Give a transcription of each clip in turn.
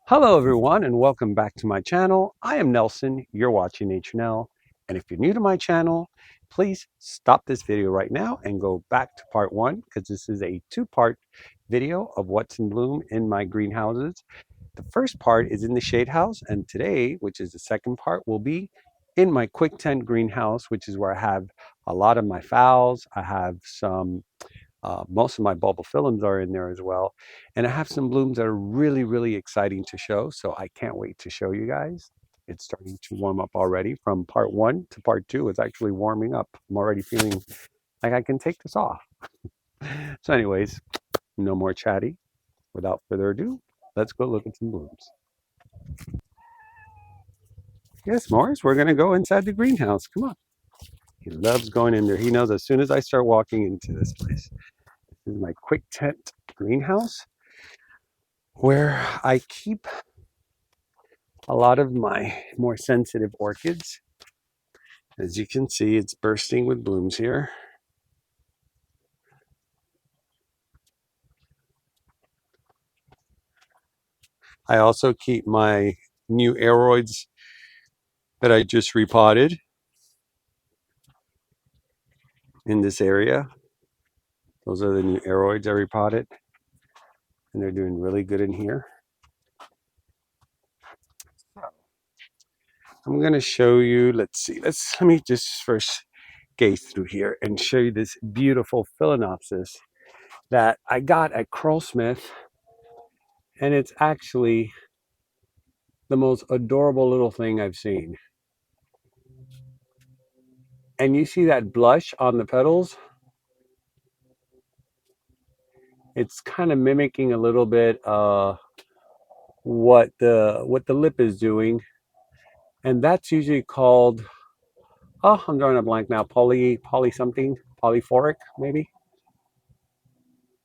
Hello everyone and welcome back to my channel. I am Nelson, you're watching H&L, and if you're new to my channel, please stop this video right now and go back to part 1 because this is a 2-part video of what's in bloom in my greenhouses. The first part is in the shade house, and today, which is the second part, will be in my quick tent greenhouse, which is where I have a lot of my phals. I have some most of my bulbophyllums are in there as well. And I have some blooms that are really, really exciting to show. So I can't wait to show you guys. It's starting to warm up already. From part 1 to part 2, it's actually warming up. I'm already feeling like I can take this off. So anyways, no more chatty. Without further ado, let's go look at some blooms. Yes, Morris, we're going to go inside the greenhouse. Come on. He loves going in there. He knows as soon as I start walking into this place. This is my quick tent greenhouse, where I keep a lot of my more sensitive orchids. As you can see, it's bursting with blooms here. I also keep my new aroids that I just repotted in this area. Those are the new aroids I repotted, and they're doing really good in here. I'm going to show you, let me just first gaze through here and show you this beautiful Phalaenopsis that I got at Krull-Smith, and it's actually the most adorable little thing I've seen. And you see that blush on the petals? It's kind of mimicking a little bit what the lip is doing, and that's usually called, oh, I'm drawing a blank now, poly something, polyphoric maybe.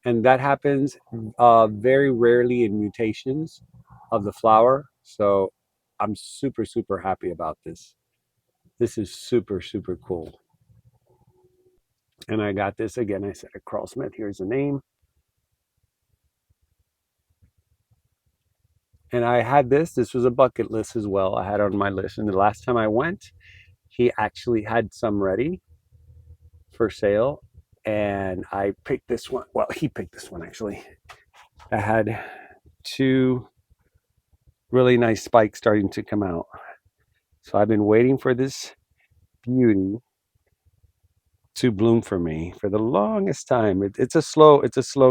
And that happens very rarely in mutations of the flower. So I'm super, super happy about this. This is super, super cool. And I got this again, I said at Krull-Smith. Here's the name. And I had this was a bucket list as well. I had on my list. And the last time I went, he actually had some ready for sale. And I picked this one. Well, he picked this one actually. I had 2 really nice spikes starting to come out. So I've been waiting for this beauty to bloom for me for the longest time. It's a slow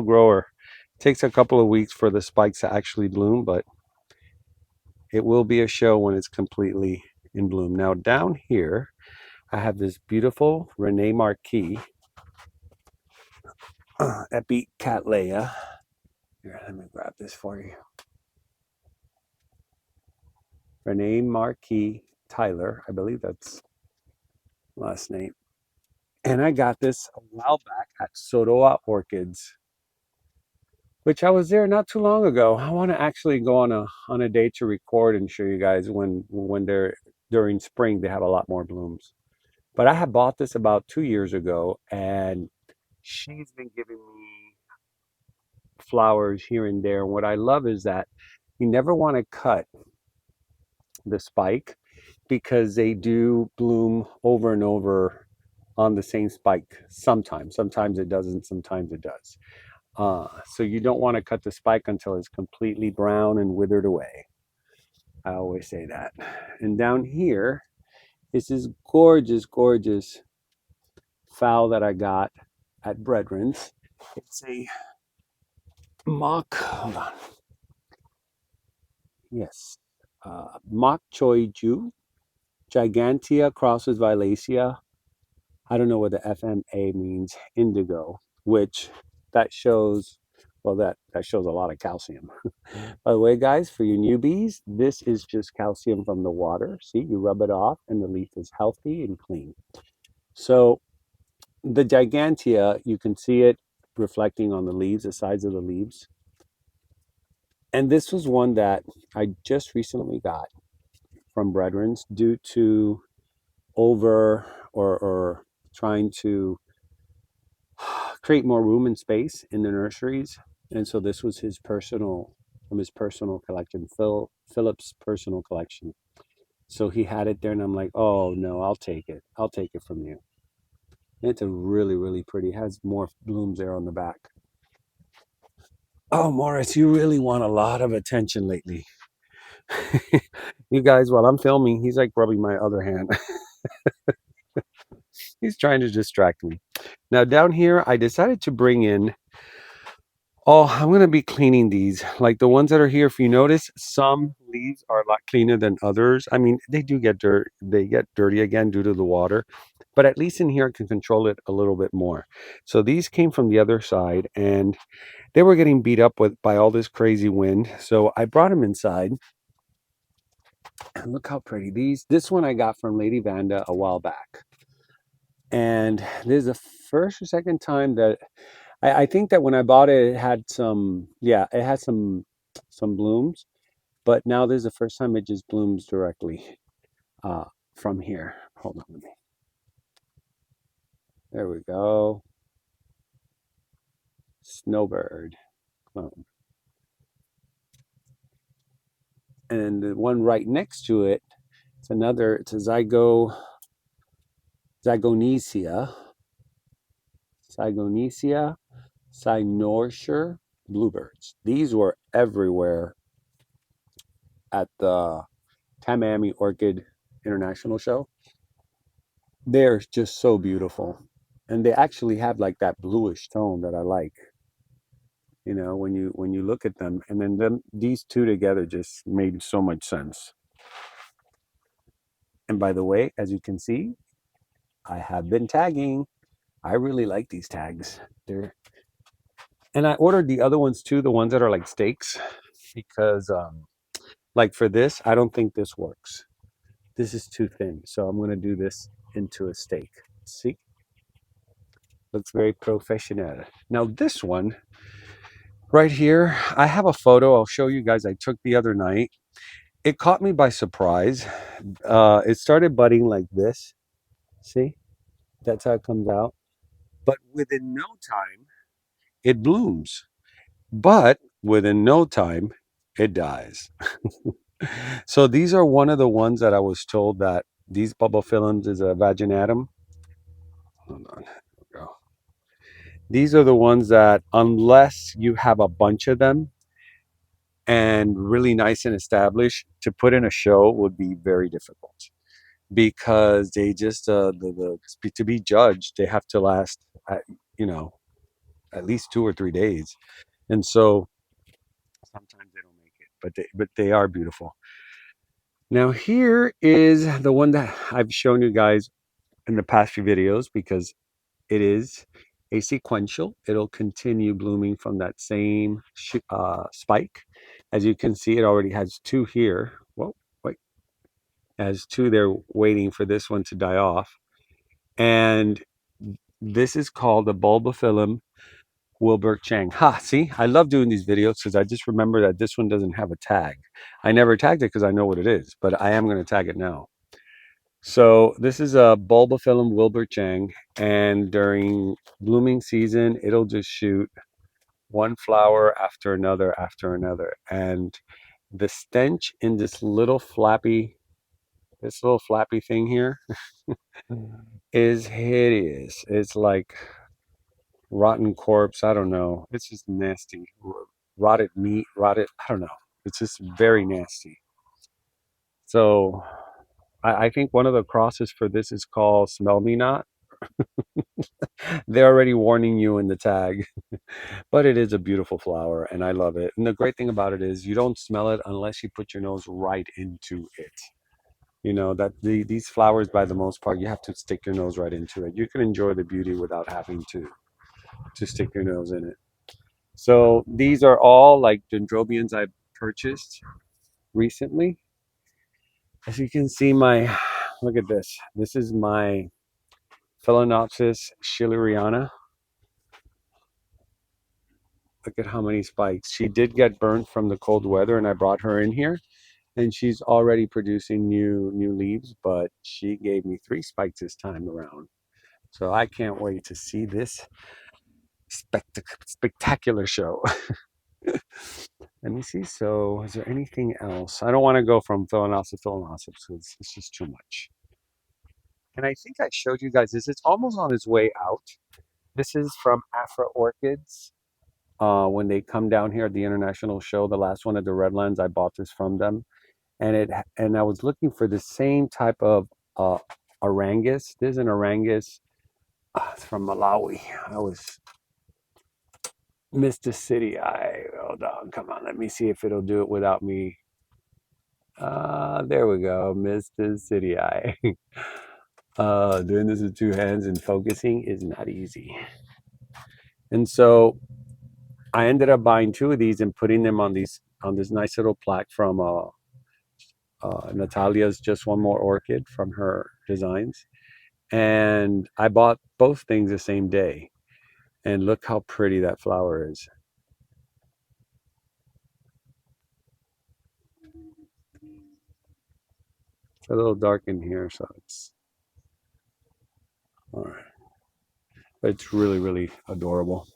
grower. It takes a couple of weeks for the spikes to actually bloom, but it will be a show when it's completely in bloom. Now down here, I have this beautiful Rene Marquis Epicattleya. Here, let me grab this for you. Rene Marquis Tyler, I believe that's last name. And I got this a while back at OFE Orchids, which I was there not too long ago. I want to actually go on a day to record and show you guys when they're during spring. They have a lot more blooms. But I had bought this about 2 years ago, and she's been giving me flowers here and there. And what I love is that you never want to cut the spike because they do bloom over and over on the same spike sometimes. Sometimes it doesn't, sometimes it does. So you don't want to cut the spike until it's completely brown and withered away. I always say that. And down here is this gorgeous, gorgeous phal that I got at Brethren's. It's a mock, hold on. Yes. Mock Choi Ju, Gigantea crosses Violacea. I don't know what the FMA means, indigo, which that shows Well, that shows a lot of calcium. By the way, guys, for you newbies, this is just calcium from the water. See, you rub it off and the leaf is healthy and clean. So the gigantea, you can see it reflecting on the leaves, the sides of the leaves. And this was one that I just recently got from Brethren's due to over or trying to create more room and space in the nurseries. And so this was his personal, from his personal collection, Philip's personal collection. So he had it there, and I'm like, oh no, I'll take it. I'll take it from you. It's a really, really pretty. It has more blooms there on the back. Oh, Morris, you really want a lot of attention lately. You guys, while I'm filming, he's like rubbing my other hand. He's trying to distract me. Now down here, I decided to bring in, oh, I'm going to be cleaning these. Like the ones that are here, if you notice, some leaves are a lot cleaner than others. I mean, they do get dirt. They get dirty again due to the water. But at least in here, I can control it a little bit more. So these came from the other side, and they were getting beat up by all this crazy wind. So I brought them inside. And look how pretty this one I got from Lady Vanda a while back. And this is the first or second time that I think that when I bought it, it had some, yeah, it had some blooms. But now this is the first time it just blooms directly from here. Hold on, let me. There we go. Snowbird clone. And the one right next to it, it's a Zygonesia, cynosure bluebirds. These were everywhere at the Tamami Orchid International Show. They're just so beautiful. And they actually have like that bluish tone that I like. You know, when you look at them, and then these two together just made so much sense. And by the way, as you can see, I have been tagging. I really like these tags. And I ordered the other ones too, the ones that are like stakes, because like for this, I don't think this works. This is too thin, so I'm going to do this into a stake. See, looks very professional. Now this one right here, I have a photo I'll show you guys I took the other night. It caught me by surprise. It started budding like this. See, that's how it comes out. But within no time, it blooms. But within no time, it dies. So these are one of the ones that I was told that these Bulbophyllums is a vaginatum. Hold on. There we go. These are the ones that, unless you have a bunch of them and really nice and established, to put in a show would be very difficult, because they just to be judged, they have to last, you know, at least 2 or 3 days, and so sometimes they don't make it, but they are beautiful. Now here is the one that I've shown you guys in the past few videos, because it is a sequential. It'll continue blooming from that same spike. As you can see, it already has two here. Whoa, wait. It has two there waiting for this one to die off. And this is called the Bulbophyllum Wilbur Chang. Ha, see, I love doing these videos because I just remember that this one doesn't have a tag. I never tagged it because I know what it is, but I am going to tag it now. So this is a Bulbophyllum Wilbur Chang, and during blooming season, it'll just shoot one flower after another. And the stench in this little flappy thing here is hideous. It's like rotten corpse. I don't know. It's just nasty. Rotted meat, I don't know. It's just very nasty. So I think one of the crosses for this is called Smell Me Not. They're already warning you in the tag. But it is a beautiful flower, and I love it. And the great thing about it is you don't smell it unless you put your nose right into it. You know, that these flowers, by the most part, you have to stick your nose right into it. You can enjoy the beauty without having to stick your nose in it. So these are all like dendrobiums I've purchased recently. As you can see, look at this. This is my Phalaenopsis schilleriana. Look at how many spikes. She did get burned from the cold weather, and I brought her in here, and she's already producing new leaves, but she gave me 3 spikes this time around. So I can't wait to see this spectacular show. Let me see. So is there anything else? I don't want to go from Phalaenopsis to Phalaenopsis because it's just too much. And I think I showed you guys this. It's almost on its way out. This is from Afriorchids. When they come down here at the international show, the last one at the Redlands, I bought this from them, and I was looking for the same type of uh, Arangus. There's an Arangus. It's from Malawi. I was Mr. City Eye. Hold on, come on. Let me see if it'll do it without me. There we go, Mr. City Eye. Doing this with 2 hands and focusing is not easy. And so I ended up buying 2 of these and putting them on this nice little plaque from Natalia's Just One More Orchid from her designs. And I bought both things the same day. And look how pretty that flower is. It's a little dark in here, so it's all right. But it's really, really adorable.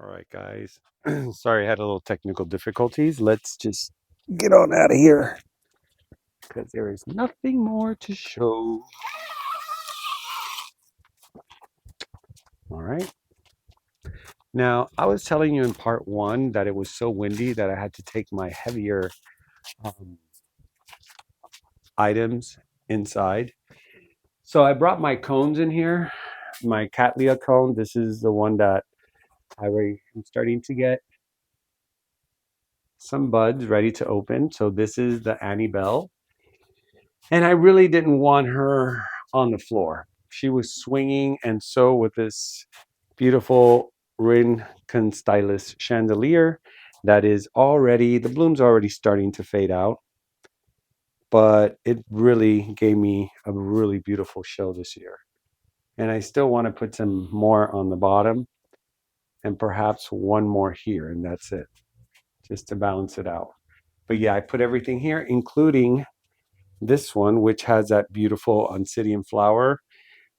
All right, guys. Sorry, I had a little technical difficulties. Let's just get on out of here because there is nothing more to show. All right. Now, I was telling you in part 1 that it was so windy that I had to take my heavier um, items inside. So I brought my cones in here, my Cattleya cone. This is the one that I'm starting to get some buds ready to open. So this is the Annie Bell. And I really didn't want her on the floor. She was swinging, and so with this beautiful Rincon Stylus chandelier that is already, the bloom's already starting to fade out. But it really gave me a really beautiful show this year. And I still want to put some more on the bottom and perhaps one more here, and that's it, just to balance it out. But yeah, I put everything here, including this one, which has that beautiful Oncidium flower.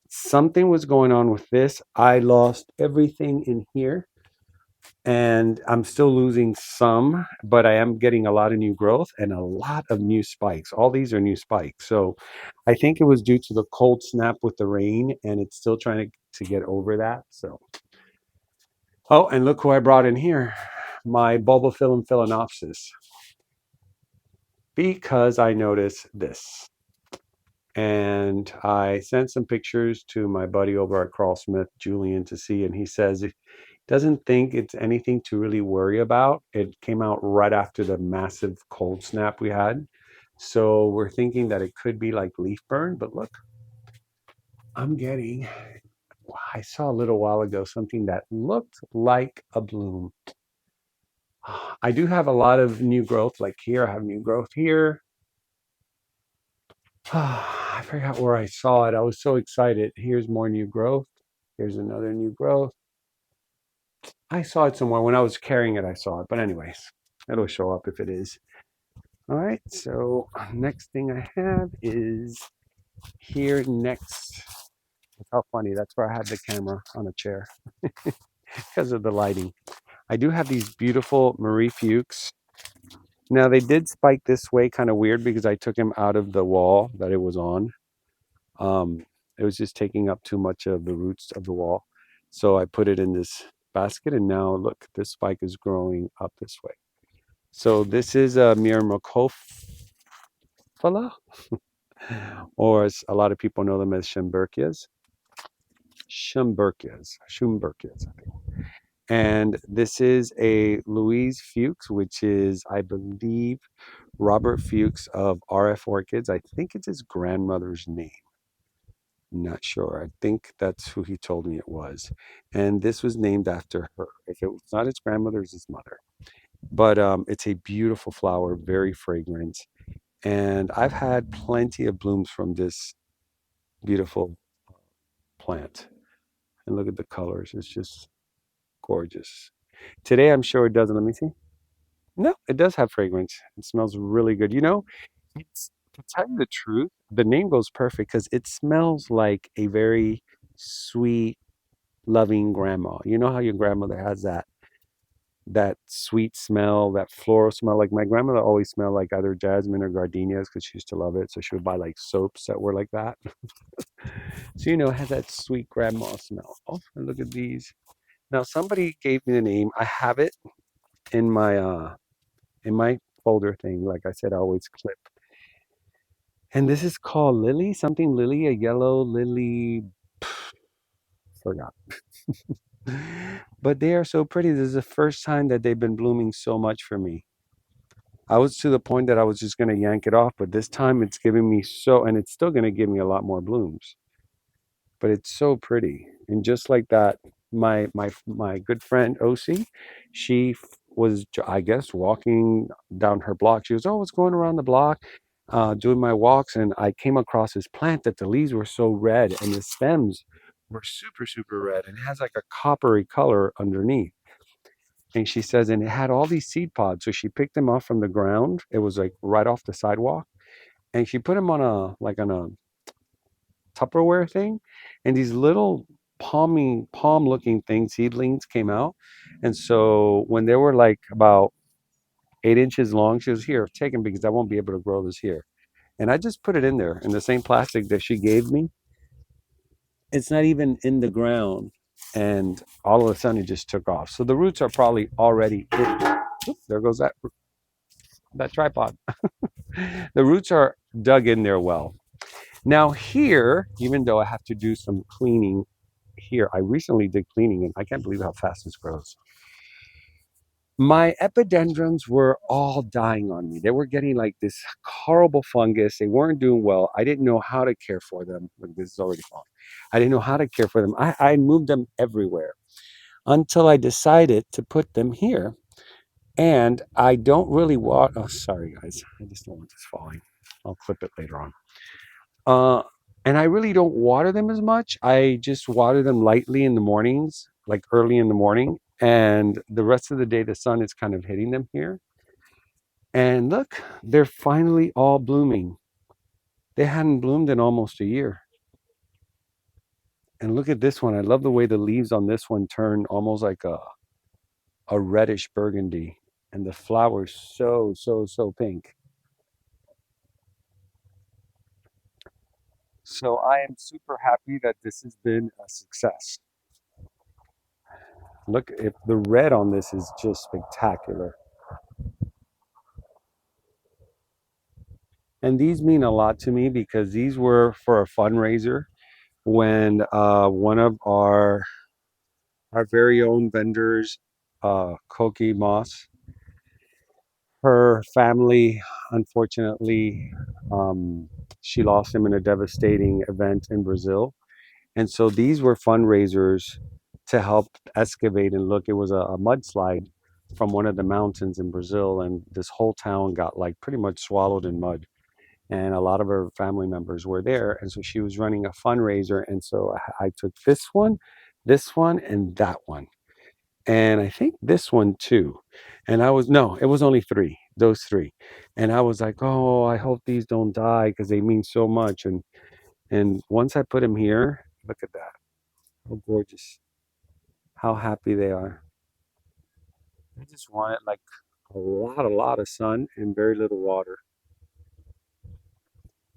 Something was going on with this. I lost everything in here, and I'm still losing some, but I am getting a lot of new growth and a lot of new spikes. All these are new spikes. So I think it was due to the cold snap with the rain, and it's still trying to get over that. So, oh, and look who I brought in here, my Bulbophyllum phalaenopsis, because I noticed this. And I sent some pictures to my buddy over at Krull-Smith, Julian, to see, and he says he doesn't think it's anything to really worry about. It came out right after the massive cold snap we had. So we're thinking that it could be like leaf burn, but look, I'm getting, I saw a little while ago something that looked like a bloom. I do have a lot of new growth, like here, I have new growth here. I forgot where I saw it. I was so excited. Here's more new growth. Here's another new growth. I saw it somewhere. When I was carrying it, I saw it. But anyways, it'll show up if it is. All right, so next thing I have is here next. How funny. That's where I had the camera on a chair because of the lighting. I do have these beautiful Marie Fuchs. Now, they did spike this way kind of weird because I took him out of the wall that it was on. It was just taking up too much of the roots of the wall. So I put it in this basket, and now look, this spike is growing up this way. So this is a Myrmecophila, or as a lot of people know them as Schumburkias. Schumburkias, I think. And this is a Louise Fuchs, which is, I believe, Robert Fuchs of RF Orchids. I think it's his grandmother's name. Not sure. I think that's who he told me it was. And this was named after her. If it was not his grandmother, it's his mother. But it's a beautiful flower, very fragrant. And I've had plenty of blooms from this beautiful plant. And look at the colors. It's just gorgeous. Today, I'm sure it doesn't. Let me see. No, it does have fragrance. It smells really good. To tell you the truth, the name goes perfect because it smells like a very sweet, loving grandma. You know how your grandmother has that sweet smell, that floral smell. Like my grandmother always smelled like either jasmine or gardenias because she used to love it. So she would buy like soaps that were like that. So it has that sweet grandma smell. Oh, and look at these. Now somebody gave me the name. I have it in my folder thing. Like I said, I always clip. And this is called Lily, something Lily, a yellow lily. Forgot. But they are so pretty. This is the first time that they've been blooming so much for me. I was to the point that I was just going to yank it off, but this time it's giving me so, and it's still going to give me a lot more blooms. But it's so pretty, and just like that, my good friend Osi, she was, I guess, walking down her block. She was always going around the block, doing my walks, and I came across this plant that the leaves were so red and the stems were super super red, and it has like a coppery color underneath. And she says, and it had all these seed pods. So she picked them off from the ground. It was like right off the sidewalk. And she put them on a Tupperware thing. And these little palm looking things, seedlings came out. And so when they were like about 8 inches long, she was here, take them because I won't be able to grow this here. And I just put it in there in the same plastic that she gave me. It's not even in the ground. And all of a sudden it just took off. So the roots are probably already in. Oop, there goes that tripod. The roots are dug in there well. Now here, even though I have to do some cleaning here, I recently did cleaning and I can't believe how fast this grows. My epidendrums were all dying on me. They were getting like this horrible fungus. They weren't doing well. I didn't know how to care for them. Look, this is already falling. I didn't know how to care for them. I moved them everywhere until I decided to put them here. And I don't really want, oh, sorry guys. I just don't want this falling. I'll clip it later on. Uh, and I really don't water them as much. I just water them lightly in the mornings, like early in the morning. And the rest of the day, the sun is kind of hitting them here. And look, they're finally all blooming. They hadn't bloomed in almost a year. And look at this one. I love the way the leaves on this one turn almost like a reddish burgundy. And the flower's so, so, so pink. So I am super happy that this has been a success. Look, if the red on this is just spectacular. And these mean a lot to me because these were for a fundraiser when one of our very own vendors, Koki Moss, her family, unfortunately, she lost him in a devastating event in Brazil. And so these were fundraisers to help excavate and look. It was a mudslide from one of the mountains in Brazil, and this whole town got like pretty much swallowed in mud. And a lot of her family members were there. And so she was running a fundraiser. And so I took this one, and that one. And I think this one too. And I was, no, it was only three, those three. And I was like, oh, I hope these don't die because they mean so much. And once I put them here, look at that. How gorgeous. How happy they are. I just wanted like a lot of sun and very little water.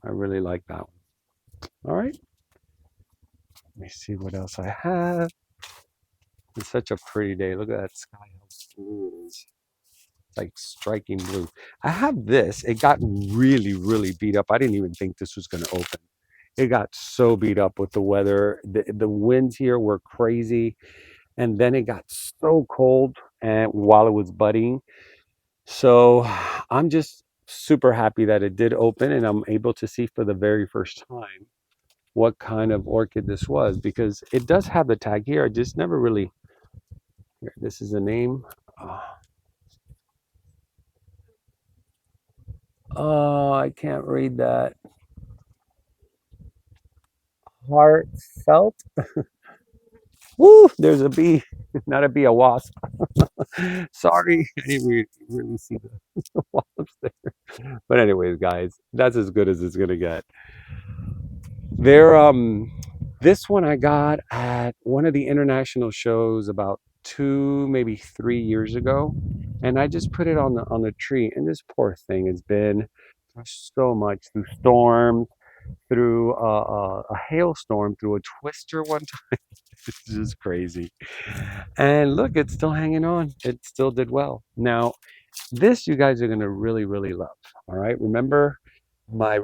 I really like that one. All right. Let me see what else I have. It's such a pretty day. Look at that sky, how blue it is. It's like striking blue. I have this. It got really, really beat up. I didn't even think this was going to open. It got so beat up with the weather. The winds here were crazy. And then it got so cold and while it was budding. So I'm just super happy that it did open and I'm able to see for the very first time what kind of orchid this was, because it does have the tag here. I just never really, here, this is a name. Oh, I can't read that. Heartfelt. Woo, there's a bee. Not a bee, a wasp. Sorry, I didn't really see the wasps there. But anyways, guys, that's as good as it's gonna get. There, this one I got at one of the international shows about 2, maybe 3 years ago, and I just put it on the tree. And this poor thing has been through so much, through storms, through a hailstorm, through a twister one time. This is just crazy. And look, it's still hanging on. It still did well. Now, this you guys are gonna really, really love. All right, remember my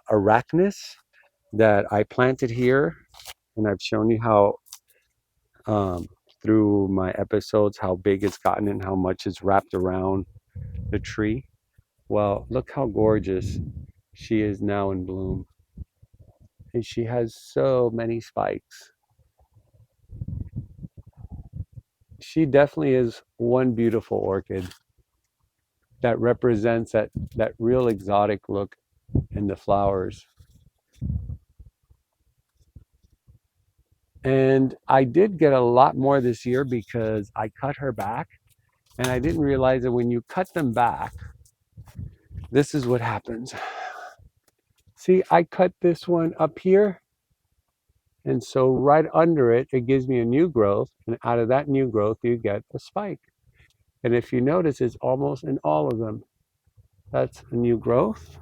arachnus that I planted here, and I've shown you how um, through my episodes how big it's gotten and how much it's wrapped around the tree. Well, look how gorgeous she is now in bloom, and she has so many spikes. She definitely is one beautiful orchid that represents that real exotic look in the flowers. And I did get a lot more this year because I cut her back, and I didn't realize that when you cut them back, this is what happens. See, I cut this one up here, and so right under it, it gives me a new growth, and out of that new growth, you get a spike. And if you notice, it's almost in all of them. That's a new growth.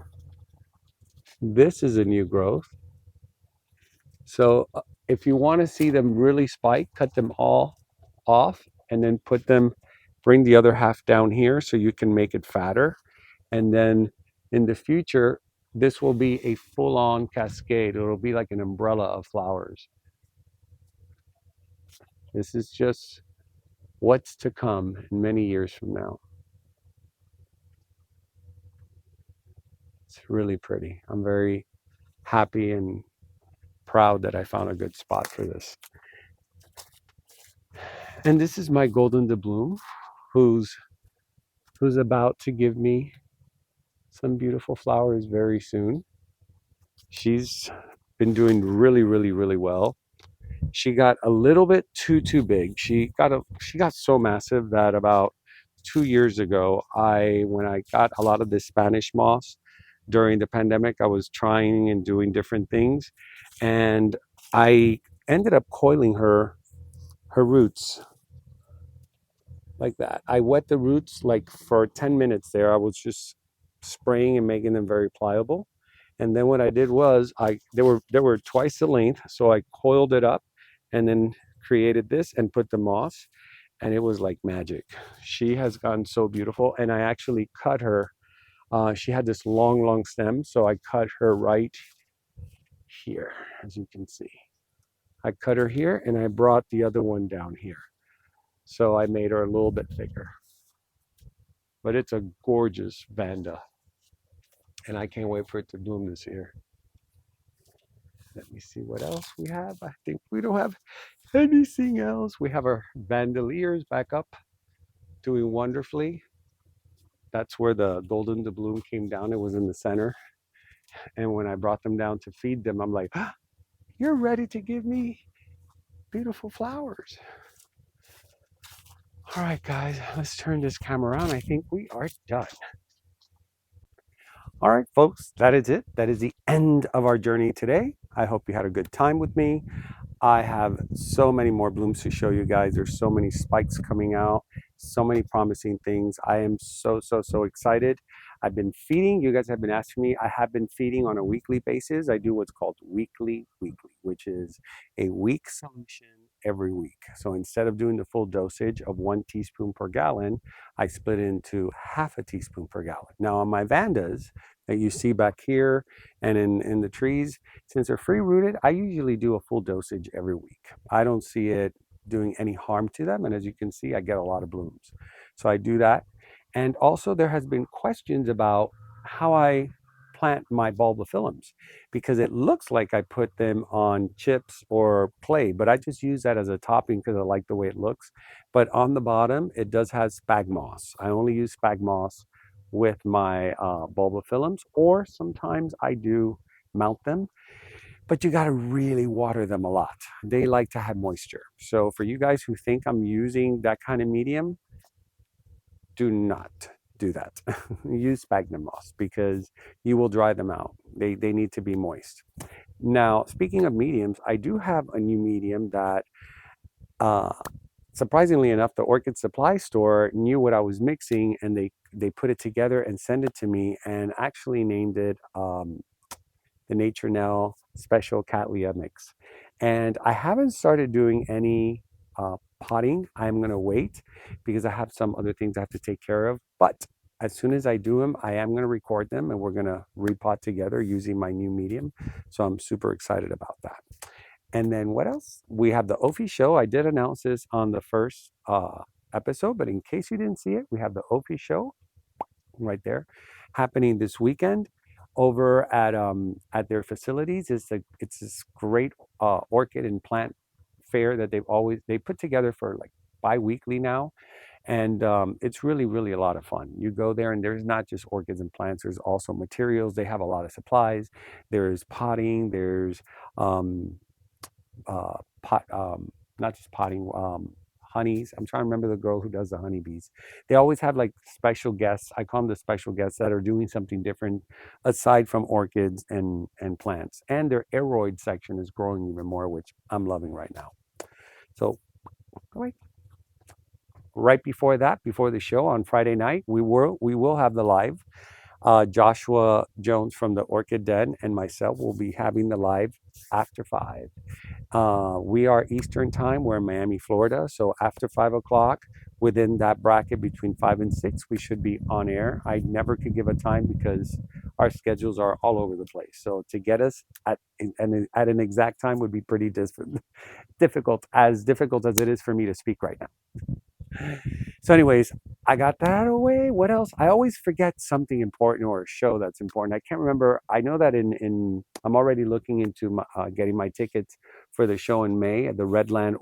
This is a new growth. So if you want to see them really spike, cut them all off and then bring the other half down here so you can make it fatter. And then in the future, this will be a full-on cascade. It'll be like an umbrella of flowers. This is just what's to come in many years from now. It's really pretty. I'm very happy and proud that I found a good spot for this. And this is my golden doubloon, who's about to give me some beautiful flowers very soon. She's been doing really, really, really well. She got a little bit too big. She got so massive that about 2 years ago, when I got a lot of this Spanish moss during the pandemic, I was trying and doing different things, and I ended up coiling her roots like that. I wet the roots like for 10 minutes there. I was just spraying and making them very pliable. And then what I did was they were twice the length, so I coiled it up and then created this and put the moss, and it was like magic. She has gotten so beautiful, and I actually cut her. She had this long stem, so I cut her right here, as you can see. I cut her here, and I brought the other one down here. So I made her a little bit thicker. But it's a gorgeous Vanda, and I can't wait for it to bloom this year. Let me see what else we have. I think we don't have anything else. We have our Vandaliers back up, doing wonderfully. That's where the golden doubloon came down. It was in the center. And when I brought them down to feed them, I'm like, ah, you're ready to give me beautiful flowers. All right, guys, let's turn this camera around. I think we are done. All right, folks, that is it. That is the end of our journey today. I hope you had a good time with me. I have so many more blooms to show you guys. There's so many spikes coming out, so many promising things. I am so excited. I've been feeding. You guys have been asking me. I have been feeding on a weekly basis. I do what's called weekly, which is a week solution every week. So instead of doing the full dosage of 1 teaspoon per gallon, I split it into half a teaspoon per gallon. Now on my Vandas that you see back here and in the trees, since they're free rooted, I usually do a full dosage every week. I don't see it doing any harm to them. And as you can see, I get a lot of blooms. So I do that. And also there has been questions about how I plant my bulbophyllums, because it looks like I put them on chips or clay, but I just use that as a topping because I like the way it looks. But on the bottom, it does have spag moss. I only use spag moss with my bulbophyllums, or sometimes I do mount them, but you got to really water them a lot. They like to have moisture. So for you guys who think I'm using that kind of medium, do not do that. Use sphagnum moss because you will dry them out. They need to be moist. Now, speaking of mediums, I do have a new medium that uh, surprisingly enough, the Orchid Supply store knew what I was mixing, and they put it together and sent it to me, and actually named it the Nature Now Special Cattleya Mix. And I haven't started doing any potting. I'm going to wait because I have some other things I have to take care of. But as soon as I do them, I am going to record them, and we're going to repot together using my new medium. So I'm super excited about that. And then what else? We have the OFE show. I did announce this on the first episode, but in case you didn't see it, we have the OFE show right there happening this weekend over at their facilities. It's this great orchid and plant fair that they put together for like bi-weekly now. And it's really, really a lot of fun. You go there and there's not just orchids and plants, there's also materials. They have a lot of supplies. There's potting, there's not just potting, honeys. I'm trying to remember the girl who does the honeybees. They always have like special guests. I call them the special guests that are doing something different aside from orchids and plants. And their aroid section is growing even more, which I'm loving right now. So right before that, before the show on Friday night, we will have the live. Joshua Jones from the Orchid Den and myself will be having the live after 5. We are Eastern time. We're in Miami, Florida. So after 5 o'clock, within that bracket between 5 and 6, we should be on air. I never could give a time because our schedules are all over the place. So to get us at an exact time would be pretty difficult as it is for me to speak right now. So anyways, I got that out of the way. What else? I always forget something important or a show that's important. I can't remember. I know that I'm already looking into getting my tickets for the show in May at the Redland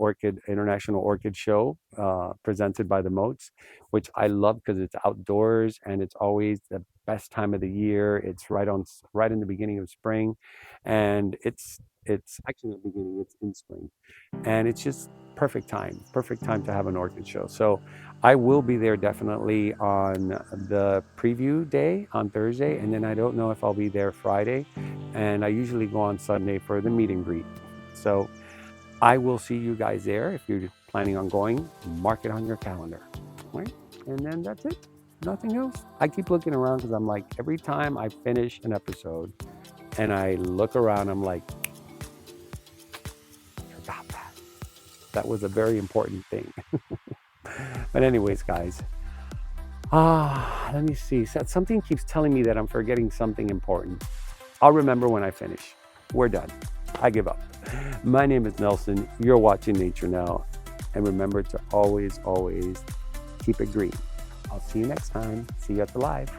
International Orchid Show, presented by the Moats, which I love because it's outdoors and it's always the best time of the year. It's right in the beginning of spring, and it's actually the beginning. It's in spring, and it's just perfect time to have an orchid show. So I will be there definitely on the preview day on Thursday, and then I don't know if I'll be there Friday, and I usually go on Sunday for the meet and greet. So I will see you guys there. If you're planning on going, mark it on your calendar. Right? And then that's it. Nothing else. I keep looking around because I'm like, every time I finish an episode and I look around, I'm like, forgot that. That was a very important thing. But anyways, guys, let me see. Something keeps telling me that I'm forgetting something important. I'll remember when I finish. We're done. I give up. My name is Nelson. You're watching Nature Now. And remember to always, always keep it green. I'll see you next time. See you at the live.